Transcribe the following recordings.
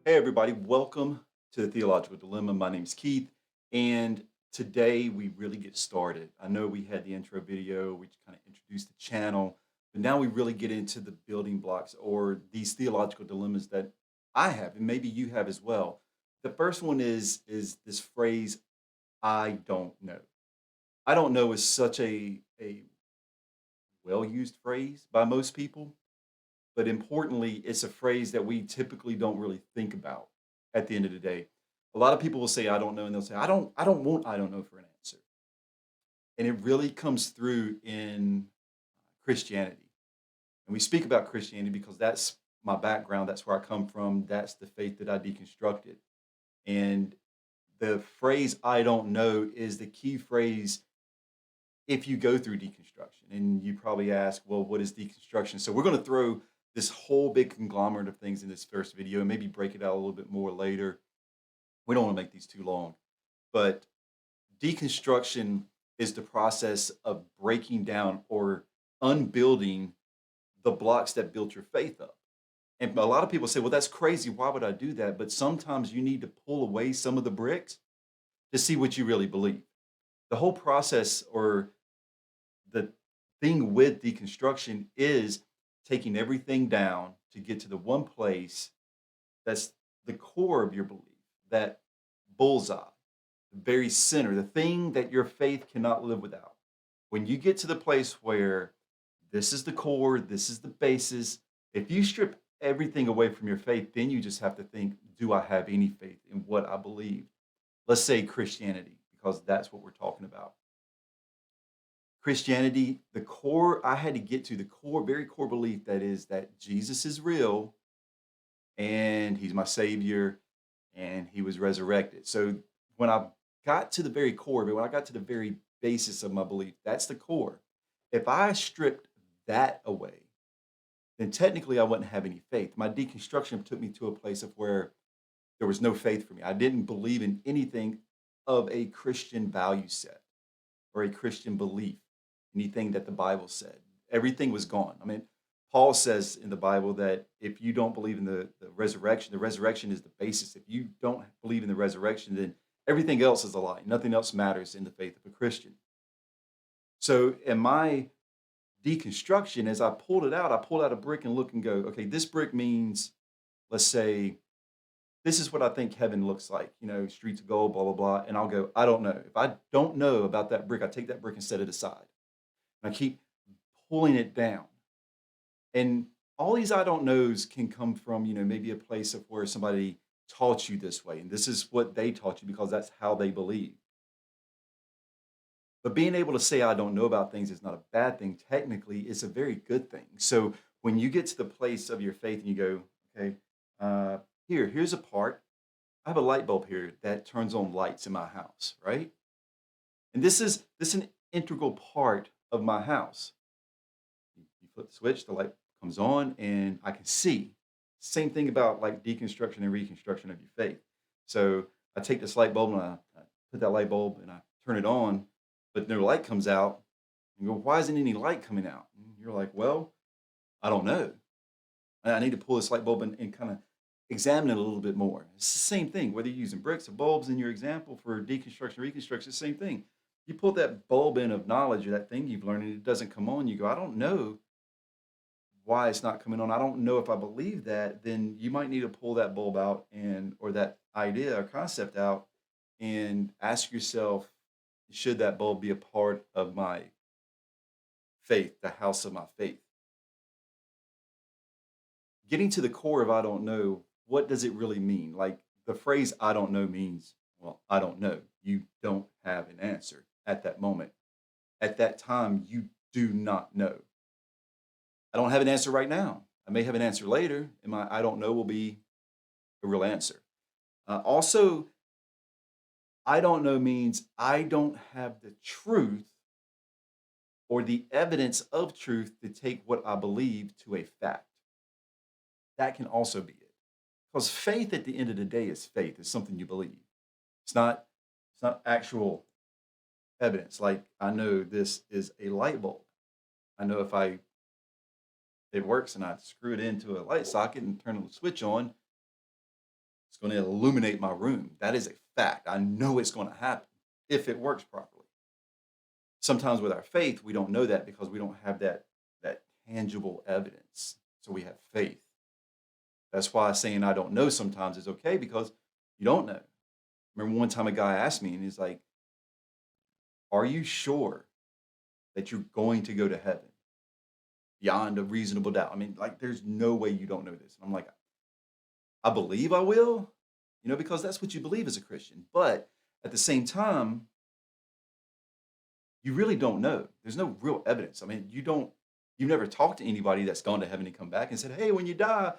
Hey, everybody, welcome to the Theological Dilemma. My name's Keith, and today we really get started. I know we had the intro video, we kind of introduced the channel, but now we really get into the building blocks or these theological dilemmas that I have, and maybe you have as well. The first one is this phrase, I don't know. I don't know is such a well-used phrase by most people, but importantly, it's a phrase that we typically don't really think about at the end of the day. A lot of people will say, I don't know, and they'll say, I don't want I don't know for an answer. And it really comes through in Christianity. And we speak about Christianity because that's my background, that's where I come from, that's the faith that I deconstructed. And the phrase I don't know is the key phrase if you go through deconstruction. And you probably ask, well, what is deconstruction? So we're going to throw this whole big conglomerate of things in this first video and maybe break it out a little bit more later. We don't want to make these too long, but deconstruction is the process of breaking down or unbuilding the blocks that built your faith up. And a lot of people say, well, that's crazy. Why would I do that? But sometimes you need to pull away some of the bricks to see what you really believe. The whole process or the thing with deconstruction is taking everything down to get to the one place that's the core of your belief, that bullseye, the very center, the thing that your faith cannot live without. When you get to the place where this is the core, this is the basis, if you strip everything away from your faith, then you just have to think, do I have any faith in what I believe? Let's say Christianity, because that's what we're talking about. Christianity, the core I had to get to, the core, very core belief that is that Jesus is real and he's my savior and he was resurrected. So when I got to the very core of it, when I got to the very basis of my belief, that's the core. If I stripped that away, then technically I wouldn't have any faith. My deconstruction took me to a place of where there was no faith for me. I didn't believe in anything of a Christian value set or a Christian belief, anything that the Bible said. Everything was gone. I mean, Paul says in the Bible that if you don't believe in the resurrection is the basis. If you don't believe in the resurrection, then everything else is a lie. Nothing else matters in the faith of a Christian. So in my deconstruction, as I pulled it out, I pulled out a brick and look and go, okay, this brick means, let's say, this is what I think heaven looks like, streets of gold, blah, blah, blah. And I'll go, I don't know. If I don't know about that brick, I take that brick and set it aside. And I keep pulling it down. And all these I don't knows can come from, maybe a place of where somebody taught you this way. And this is what they taught you because that's how they believe. But being able to say I don't know about things is not a bad thing. Technically, it's a very good thing. So when you get to the place of your faith and you go, okay, here's a part. I have a light bulb here that turns on lights in my house, right? And this is an integral part of my house. You flip the switch, the light comes on, and I can see. Same thing about like deconstruction and reconstruction of your faith. So I take this light bulb and I put that light bulb and I turn it on, but no light comes out. You go, why isn't any light coming out? And you're like, well, I don't know. I need to pull this light bulb and kind of examine it a little bit more. It's the same thing, whether you're using bricks or bulbs in your example for deconstruction, reconstruction, the same thing. You pull that bulb in of knowledge or that thing you've learned and it doesn't come on, you go, I don't know why it's not coming on. I don't know if I believe that, then you might need to pull that bulb out and or that idea or concept out and ask yourself, should that bulb be a part of my faith, the house of my faith? Getting to the core of I don't know, what does it really mean? Like the phrase I don't know means, well, I don't know. You don't have an answer at that moment. At that time, you do not know. I don't have an answer right now. I may have an answer later, and my I don't know will be a real answer. Also, I don't know means I don't have the truth or the evidence of truth to take what I believe to a fact. That can also be it. Because faith at the end of the day is faith. It's something you believe. It's not actual evidence. Like I know this is a light bulb. I know if it works and I screw it into a light socket and turn the switch on, It's going to illuminate my room. That is a fact. I know it's going to happen if it works properly. Sometimes with our faith, we don't know that because we don't have that tangible evidence. So we have faith. That's why saying I don't know sometimes is okay because you don't know. Remember one time a guy asked me and he's like, "Are you sure that you're going to go to heaven beyond a reasonable doubt?" I mean, like there's no way you don't know this. And I'm like, "I believe I will," because that's what you believe as a Christian. But at the same time, you really don't know. There's no real evidence. I mean, you've never talked to anybody that's gone to heaven and come back and said, "Hey, when you die,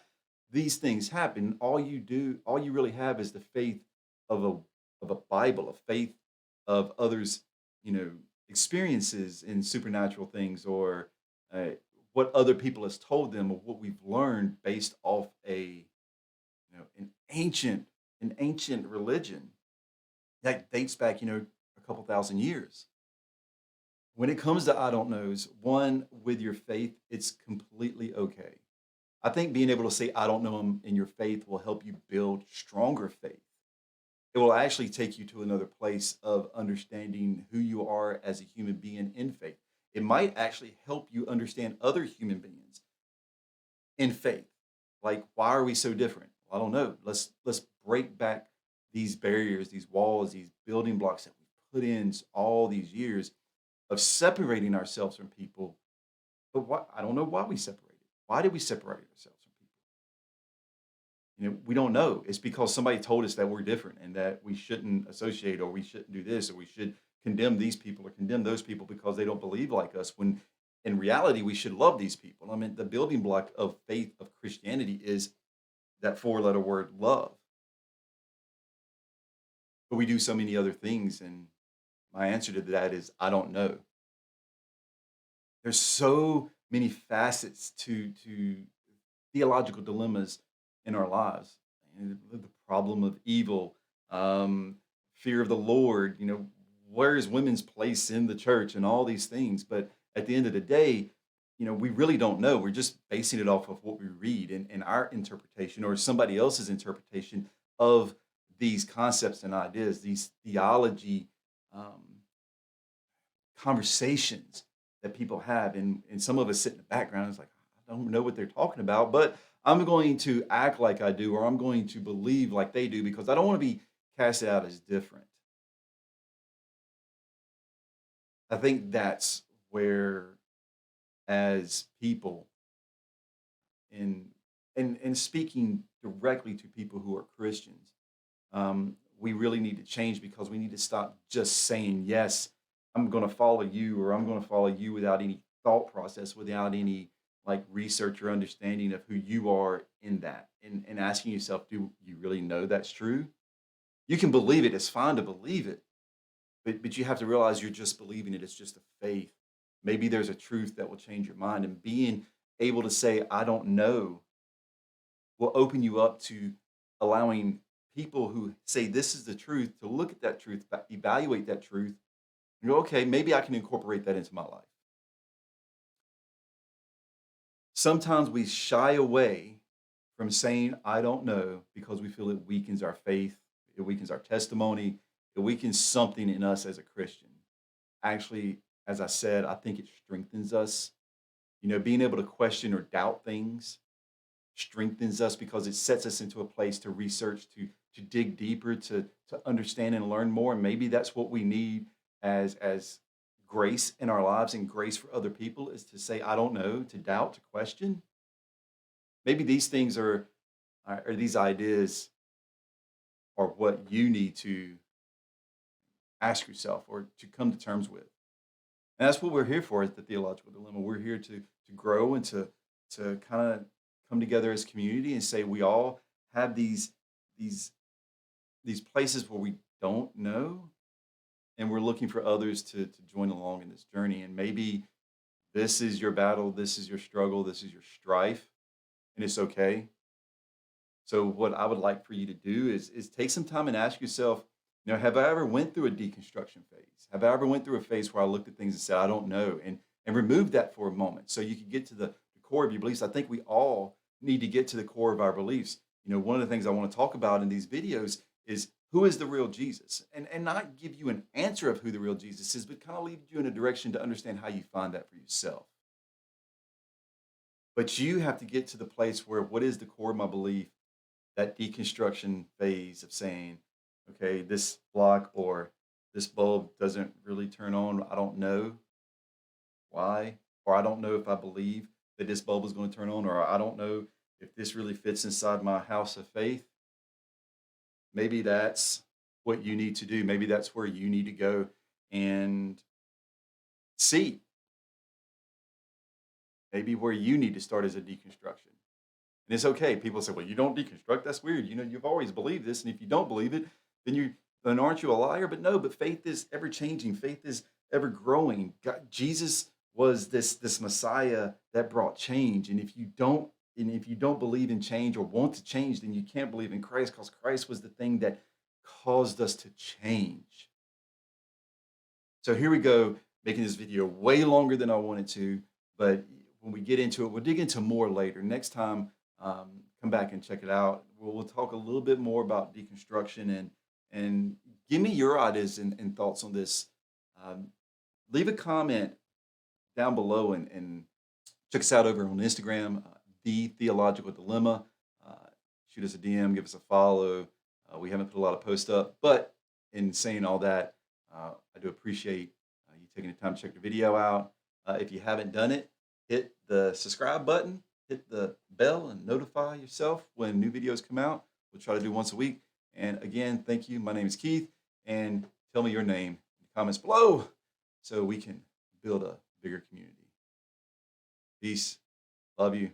these things happen." All you really have is the faith of a Bible, a faith of others, you know, experiences in supernatural things or uh, what other people has told them or what we've learned based off an ancient religion that dates back, a couple thousand years. When it comes to I don't knows, one, with your faith, it's completely okay. I think being able to say I don't know him in your faith will help you build stronger faith. It will actually take you to another place of understanding who you are as a human being in faith. It might actually help you understand other human beings in faith. Like, why are we so different? Well, I don't know. Let's break back these barriers, these walls, these building blocks that we put in all these years of separating ourselves from people. But what I don't know why we separated. Why did we separate ourselves from people? We don't know. It's because somebody told us that we're different and that we shouldn't associate or we shouldn't do this or we should condemn these people or condemn those people because they don't believe like us. When in reality, we should love these people. I mean, the building block of faith of Christianity is that four-letter word love. But we do so many other things. And my answer to that is I don't know. There's so many facets to theological dilemmas in our lives. And the problem of evil, fear of the Lord, where is women's place in the church and all these things. But at the end of the day, we really don't know. We're just basing it off of what we read and our interpretation or somebody else's interpretation of these concepts and ideas, these theology um, conversations that people have. And some of us sit in the background. It's like, I don't know what they're talking about, but I'm going to act like I do, or I'm going to believe like they do because I don't want to be casted out as different. I think that's where, as people, in and speaking directly to people who are Christians, we really need to change because we need to stop just saying yes. I'm going to follow you, or I'm going to follow you without any thought process, without any like research or understanding of who you are in that, and asking yourself, do you really know that's true? You can believe it. It's fine to believe it, but you have to realize you're just believing it. It's just a faith. Maybe there's a truth that will change your mind, and being able to say I don't know will open you up to allowing people who say this is the truth to look at that truth, evaluate that truth, and go, okay, maybe I can incorporate that into my life. Sometimes we shy away from saying I don't know because we feel it weakens our faith, it weakens our testimony, it weakens something in us as a Christian. Actually, as I said, I think it strengthens us. Being able to question or doubt things strengthens us because it sets us into a place to research, to dig deeper, to understand and learn more. And maybe that's what we need as grace in our lives and grace for other people is to say, I don't know, to doubt, to question. Maybe these things are these ideas are what you need to ask yourself or to come to terms with. And that's what we're here for at the Theological Dilemma. We're here to grow and to kind of come together as community and say we all have these these places where we don't know, and we're looking for others to join along in this journey. And maybe this is your battle, this is your struggle, this is your strife, and it's okay. So what I would like for you to do is take some time and ask yourself, have I ever went through a deconstruction phase? Have I ever went through a phase where I looked at things and said, I don't know, and remove that for a moment so you can get to the core of your beliefs? I think we all need to get to the core of our beliefs. one of the things I want to talk about in these videos is who is the real Jesus, and not give you an answer of who the real Jesus is, but kind of lead you in a direction to understand how you find that for yourself. But you have to get to the place where what is the core of my belief, that deconstruction phase of saying, okay, this block or this bulb doesn't really turn on. I don't know why, or I don't know if I believe that this bulb is going to turn on, or I don't know if this really fits inside my house of faith. Maybe that's what you need to do. Maybe that's where you need to go and see. Maybe where you need to start is a deconstruction. And it's okay. People say, well, you don't deconstruct. That's weird. You've always believed this. And if you don't believe it, then aren't you a liar? But no, but faith is ever changing. Faith is ever growing. Jesus was this Messiah that brought change. And if you don't believe in change or want to change, then you can't believe in Christ, because Christ was the thing that caused us to change. So here we go, making this video way longer than I wanted to, but when we get into it, we'll dig into more later. Next time, come back and check it out. We'll talk a little bit more about deconstruction, and give me your ideas and thoughts on this. Um, Leave a comment down below, and check us out over on Instagram, the Theological Dilemma. Uh, Shoot us a DM, give us a follow. We haven't put a lot of posts up, but in saying all that, I do appreciate you taking the time to check the video out. If you haven't done it, hit the subscribe button, hit the bell, and notify yourself when new videos come out. We'll try to do once a week. And again, thank you. My name is Keith, and tell me your name in the comments below so we can build a bigger community. Peace. Love you.